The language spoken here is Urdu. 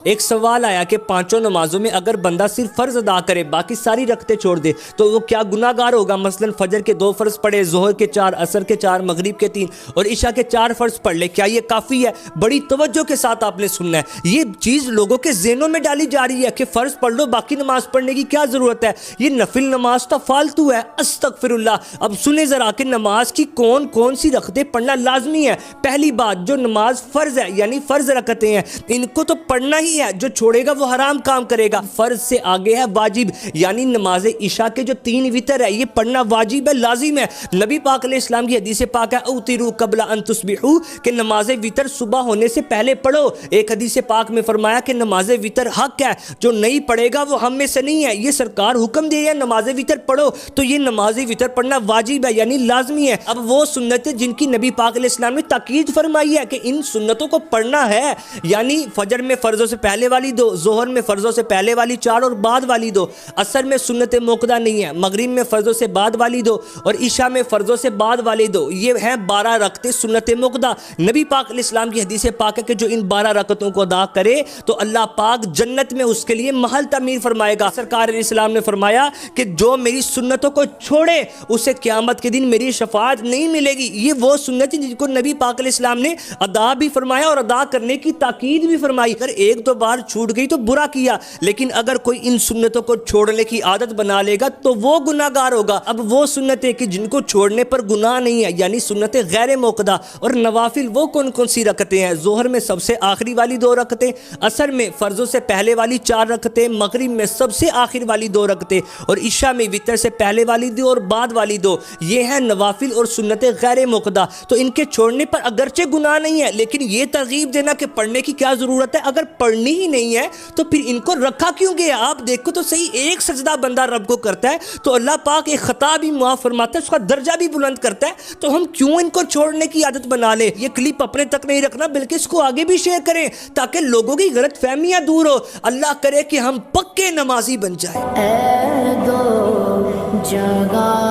ایک سوال آیا کہ پانچوں نمازوں میں اگر بندہ صرف فرض ادا کرے باقی ساری رکعتیں چھوڑ دے تو وہ کیا گناہ گار ہوگا؟ مثلا فجر کے 2 فرض پڑھے، ظہر کے 4، عصر کے 4، مغرب کے 3 اور عشاء کے 4 فرض پڑھ لے، کیا یہ کافی ہے؟ بڑی توجہ کے ساتھ آپ نے سننا ہے، یہ چیز لوگوں کے ذہنوں میں ڈالی جا رہی ہے کہ فرض پڑھ لو، باقی نماز پڑھنے کی کیا ضرورت ہے؟ یہ نفل نماز تو فالتو ہے، استغفر اللہ۔ اب سنیں ذرا کہ نماز کی کون کون سی رکعتیں پڑھنا لازمی ہے۔ پہلی بات، جو نماز فرض ہے یعنی فرض رکعتیں ہیں، ان کو تو پڑھنا ہی ہے، جو چھوڑے گا وہ حرام کام کرے گا۔ فرض سے آگے ہے واجب، یعنی نماز عشاء کے جو 3 وتر ہے یہ پڑھنا واجب ہے، لازم ہے۔ نبی پاک علیہ السلام کی حدیث پاک ہے اوتروا قبل ان تصبحوا، کہ نماز وتر صبح ہونے سے پہلے پڑھو۔ ایک حدیث پاک میں فرمایا کہ نماز وتر حق ہے، جو نہیں پڑھے گا وہ ہم میں سے نہیں ہے۔ یہ سرکار حکم دے ہے نماز وتر پڑھو، تو یہ نماز وتر پڑھنا واجب ہے یعنی لازمی ہے۔ اب وہ سنتیں جن کی نبی پاک علیہ السلام نے تاکید فرمائی ہے کہ ان سنتوں کو پڑھنا ہے، یعنی فجر میں فرضوں سے پہلے والی 2، ظہر میں فرضوں سے پہلے والی 4 اور بعد والی 2، عصر میں سنت موقدہ نہیں ہے، مغرب میں فرضوں سے بعد والی 2 اور عشاء میں فرضوں سے بعد والی 2، یہ ہیں 12 رکعتیں سنت موقدہ۔ نبی پاک علیہ السلام کی حدیث پاک ہے کہ جو ان 12 رکعتوں کو ادا کرے تو اللہ پاک جنت میں اس کے لیے محل تعمیر فرمائے گا۔ سرکار علیہ السلام نے فرمایا کہ جو میری سنتوں کو چھوڑے اسے قیامت کے دن میری شفاعت نہیں ملے گی۔ یہ وہ سنت جن کو نبی پاک علیہ السلام نے ادا بھی فرمایا اور ادا کرنے کی تاکید بھی فرمائی۔ اگر ایک دو بار چھوٹ گئی تو برا کیا، لیکن اگر کوئی ان سنتوں کو چھوڑنے کی عادت بنا لے گا تو وہ گناہ گار ہوگا۔ اب وہ سنتیں کہ جن کو چھوڑنے پر گناہ نہیں ہے، یعنی سنتیں غیر موقدہ اور نوافل، وہ کون کون سی رکعتیں ہیں؟ ظہر میں سب سے آخری والی 2 رکعتیں، عصر میں فرضوں سے پہلے والی 4 رکعتیں، مغرب میں سب سے آخر والی 2 رکعتیں اور عشاء میں وتر سے پہلے والی 2 اور بعد والی 2۔ یہ ہیں نوافل اور سنتیں غیر موقدہ، تو ان کے چھوڑنے پر اگرچہ گناہ نہیں ہے، لیکن یہ ترغیب دینا کہ پڑھنے کی کیا ضرورت ہے، اگر پڑھنی ہی نہیں ہے تو پھر ان کو رکھا کیوں گیا؟ آپ دیکھو تو صحیح، ایک سجدہ بندہ رب کو کرتا ہے تو اللہ پاک ایک خطا بھی معاف فرماتا ہے، اس کا درجہ بھی بلند کرتا ہے، تو ہم کیوں ان کو چھوڑنے کی عادت بنا لیں؟ یہ کلپ اپنے تک نہیں رکھنا بلکہ اس کو آگے بھی شیئر کریں تاکہ لوگوں کی غلط فہمیاں دور ہو۔ اللہ کرے کہ ہم پکے نمازی بن جائیں۔ اے دو جگہ